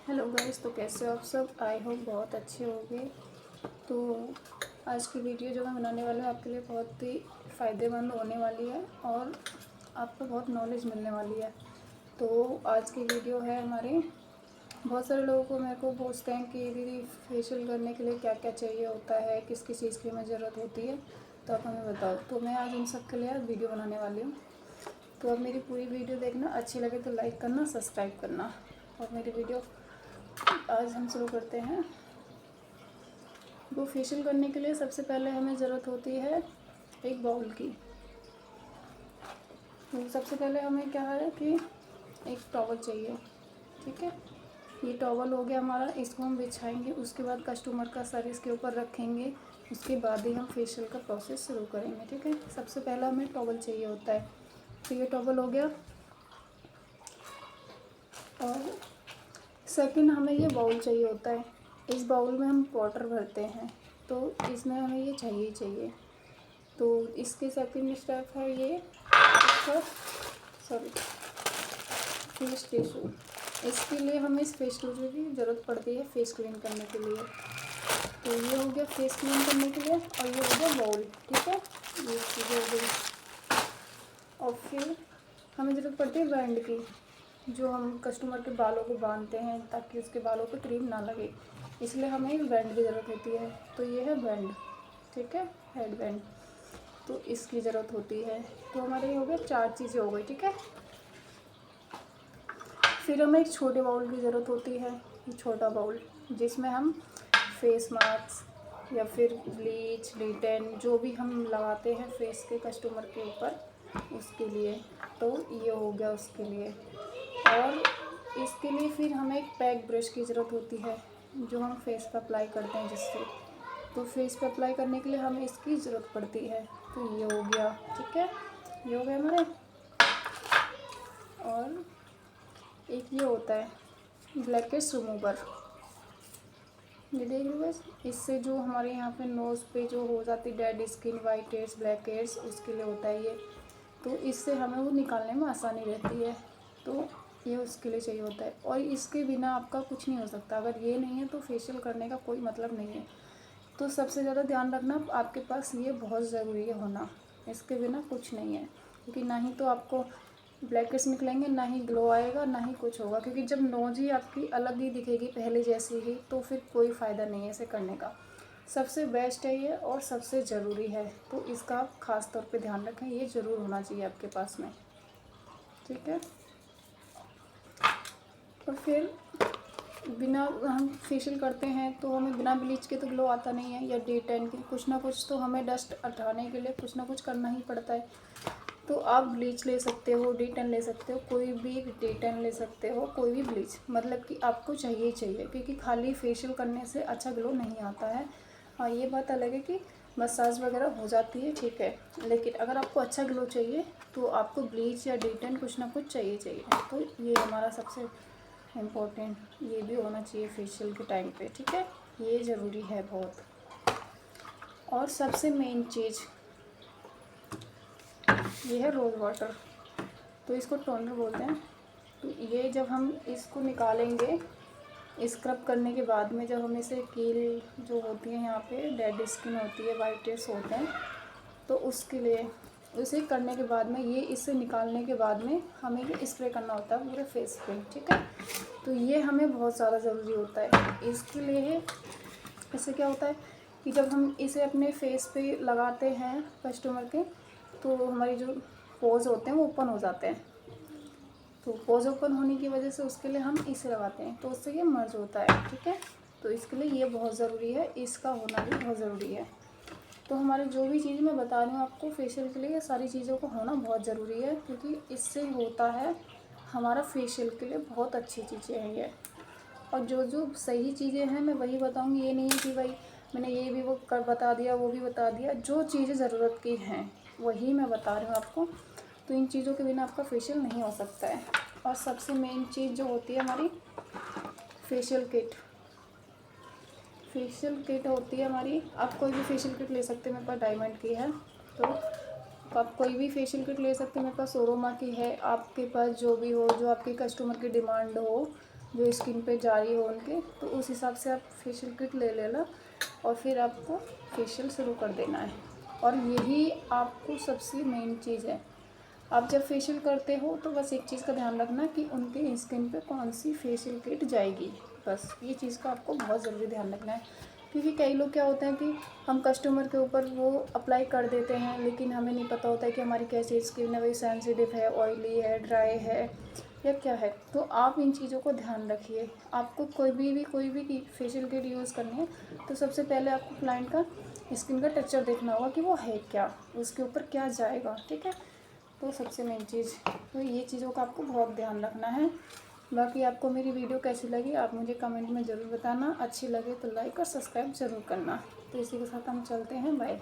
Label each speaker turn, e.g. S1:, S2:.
S1: Hello guys, तो कैसे हो आप सब। आई होप बहुत अच्छे होंगे। तो आज की वीडियो जो मैं बनाने वाली हूँ आपके लिए बहुत ही फ़ायदेमंद होने वाली है और आपको बहुत नॉलेज मिलने वाली है। तो आज की वीडियो है हमारे, बहुत सारे लोगों को मेरे को पूछते हैं कि दीदी फेशियल करने के लिए क्या क्या चाहिए होता है, किस किस चीज़ की हमें ज़रूरत होती है, तो आप हमें बताओ। तो मैं आज उन सब के लिए वीडियो बनाने वाली हूँ। तो अब मेरी पूरी वीडियो देखना, अच्छी लगे तो लाइक करना, सब्सक्राइब करना। और मेरी वीडियो आज हम शुरू करते हैं। वो फेशियल करने के लिए सबसे पहले हमें ज़रूरत होती है एक बाउल की। तो सबसे पहले हमें क्या है कि एक टॉवल चाहिए, ठीक है। ये टॉवल हो गया हमारा, इसको हम बिछाएंगे, उसके बाद कस्टमर का सर इसके ऊपर रखेंगे, उसके बाद ही हम फेशियल का प्रोसेस शुरू करेंगे, ठीक है। सबसे पहला हमें टॉवल चाहिए होता है। तो ये टॉवल हो गया। और सेकंड हमें ये बाउल चाहिए होता है। इस बाउल में हम वाटर भरते हैं, तो इसमें हमें ये चाहिए ही चाहिए। तो इसके सेकंड स्टेप है ये इसका फेस टिश्यू। इसके लिए हमें इस फेस टिश्यू की ज़रूरत पड़ती है फेस क्लीन करने के लिए। तो ये हो गया फेस क्लीन करने के लिए, और ये हो गया बाउल, ठीक है। ये चीज़ें हो गई। और फिर हमें ज़रूरत पड़ती है बैंड की, जो हम कस्टमर के बालों को बांधते हैं ताकि उसके बालों पे क्रीम ना लगे, इसलिए हमें एक बैंड की ज़रूरत होती है। तो ये है बैंड, ठीक है, हेड बैंड। तो इसकी ज़रूरत होती है। तो हमारे ये हो गए, 4 चीज़ें हो गई, ठीक है। फिर हमें एक छोटे बाउल की ज़रूरत होती है। ये छोटा बाउल जिसमें हम फेस मास्क या फिर ब्लीच, डिटेन जो भी हम लगाते हैं फेस के कस्टमर के ऊपर, उसके लिए। तो ये हो गया उसके लिए। और इसके लिए फिर हमें एक पैक ब्रश की ज़रूरत होती है, जो हम फेस पर अप्लाई करते हैं जिससे। तो फेस पर अप्लाई करने के लिए हमें इसकी ज़रूरत पड़ती है। तो ये हो गया, ठीक है, ये हो गया हमारे। और एक ये होता है ब्लैकेट्स रिमूवर। ये देख लो बस, इससे जो हमारे यहाँ पे नोज़ पे जो हो जाती dead skin, white heads, black heads, उसके लिए होता है ये। तो इससे हमें वो निकालने में आसानी रहती है। तो ये उसके लिए चाहिए होता है। और इसके बिना आपका कुछ नहीं हो सकता। अगर ये नहीं है तो फेशियल करने का कोई मतलब नहीं है। तो सबसे ज़्यादा ध्यान रखना, आपके पास ये बहुत ज़रूरी है होना। इसके बिना कुछ नहीं है, क्योंकि ना ही तो आपको ब्लैकेट्स निकलेंगे, ना ही ग्लो आएगा, ना ही कुछ होगा। क्योंकि जब नोज ही आपकी अलग ही दिखेगी पहले जैसी ही, तो फिर कोई फ़ायदा नहीं है इसे करने का। सबसे बेस्ट है ये और सबसे ज़रूरी है। तो इसका आप ख़ास तौर पे ध्यान रखें, ये ज़रूर होना चाहिए आपके पास में, ठीक है। और फिर बिना हम फेशियल करते हैं तो हमें बिना ब्लीच के तो ग्लो आता नहीं है, या डे टैन के, कुछ ना कुछ तो हमें डस्ट हटाने के लिए कुछ ना कुछ करना ही पड़ता है। तो आप ब्लीच ले सकते हो, डे टैन ले सकते हो, कोई भी डे टैन ले सकते हो, कोई भी ब्लीच, मतलब कि आपको चाहिए ही चाहिए, क्योंकि खाली फेशियल करने से अच्छा ग्लो नहीं आता है। हाँ, ये बात अलग है कि मसाज वगैरह हो जाती है, ठीक है, लेकिन अगर आपको अच्छा ग्लो चाहिए तो आपको ब्लीच या डे टैन कुछ ना कुछ चाहिए चाहिए। तो ये हमारा सबसे इम्पोर्टेंट ये भी होना चाहिए फेशियल के टाइम पे, ठीक है, ये ज़रूरी है बहुत। और सबसे मेन चीज़ ये है रोज़ वाटर। तो इसको टोनर बोलते हैं। तो ये जब हम इसको निकालेंगे स्क्रब करने के बाद में, जब हम इसे कील जो होती है यहाँ पे डेड स्किन होती है, वाइट हेड्स होते हैं, तो उसके लिए उसे करने के बाद में, ये इससे निकालने के बाद में हमें ये स्प्रे करना होता है पूरे फेस पे, ठीक है। तो ये हमें बहुत ज़्यादा ज़रूरी होता है। इसके लिए इससे क्या होता है कि जब हम इसे अपने फेस पे लगाते हैं कस्टमर के, तो हमारी जो पोज होते हैं वो ओपन हो जाते हैं। तो पोज ओपन होने की वजह से उसके लिए हम इसे लगाते हैं, तो उससे ये मर्ज होता है, ठीक है। तो इसके लिए ये बहुत ज़रूरी है, इसका होना भी बहुत ज़रूरी है। तो हमारे जो भी चीज़ मैं बता रही हूँ आपको फेशियल के लिए, ये सारी चीज़ों का होना बहुत ज़रूरी है, क्योंकि इससे होता है हमारा फेशियल के लिए बहुत अच्छी चीज़ें हैं ये। और जो जो सही चीज़ें हैं मैं वही बताऊँगी, ये नहीं है कि भाई मैंने ये भी वो कर बता दिया, वो भी बता दिया। जो चीज़ें ज़रूरत की हैं वही मैं बता रही हूँ आपको। तो इन चीज़ों के बिना आपका फेशियल नहीं हो सकता है। और सबसे मेन चीज़ जो होती है हमारी फेशियल किट। फेशियल किट होती है हमारी, आप कोई भी फेशियल किट ले सकते हैं, मेरे पास डायमंड की है। तो आप कोई भी फेशियल किट ले सकते हैं, मेरे पास सोरोमा की है। आपके पास जो भी हो, जो आपके कस्टमर की डिमांड हो, जो स्किन पे जारी हो उनके, तो उस हिसाब से आप फेशियल किट ले लेना और फिर आपको फेशियल शुरू कर देना है। और यही आपको सबसे मेन चीज़ है, आप जब फेशियल करते हो तो बस एक चीज़ का ध्यान रखना कि उनके स्किन पे कौन सी फेशियल किट जाएगी, बस ये चीज़ का आपको बहुत ज़रूरी ध्यान रखना है। क्योंकि कई लोग क्या होते हैं कि हम कस्टमर के ऊपर वो अप्लाई कर देते हैं, लेकिन हमें नहीं पता होता है कि हमारी कैसी स्किन है, वही सेंसिटिव है, ऑयली है, ड्राई है या क्या है। तो आप इन चीज़ों को ध्यान रखिए। आपको कोई भी फेशियल किट यूज़ करनी है तो सबसे पहले आपको क्लाइंट का स्किन का टेक्सचर देखना होगा कि वो है क्या, उसके ऊपर क्या जाएगा, ठीक है। तो सबसे मेन चीज़ तो ये चीज़ों का आपको बहुत ध्यान रखना है। बाकी आपको मेरी वीडियो कैसी लगी आप मुझे कमेंट में ज़रूर बताना, अच्छी लगे तो लाइक और सब्सक्राइब ज़रूर करना। तो इसी के साथ हम चलते हैं, बाय।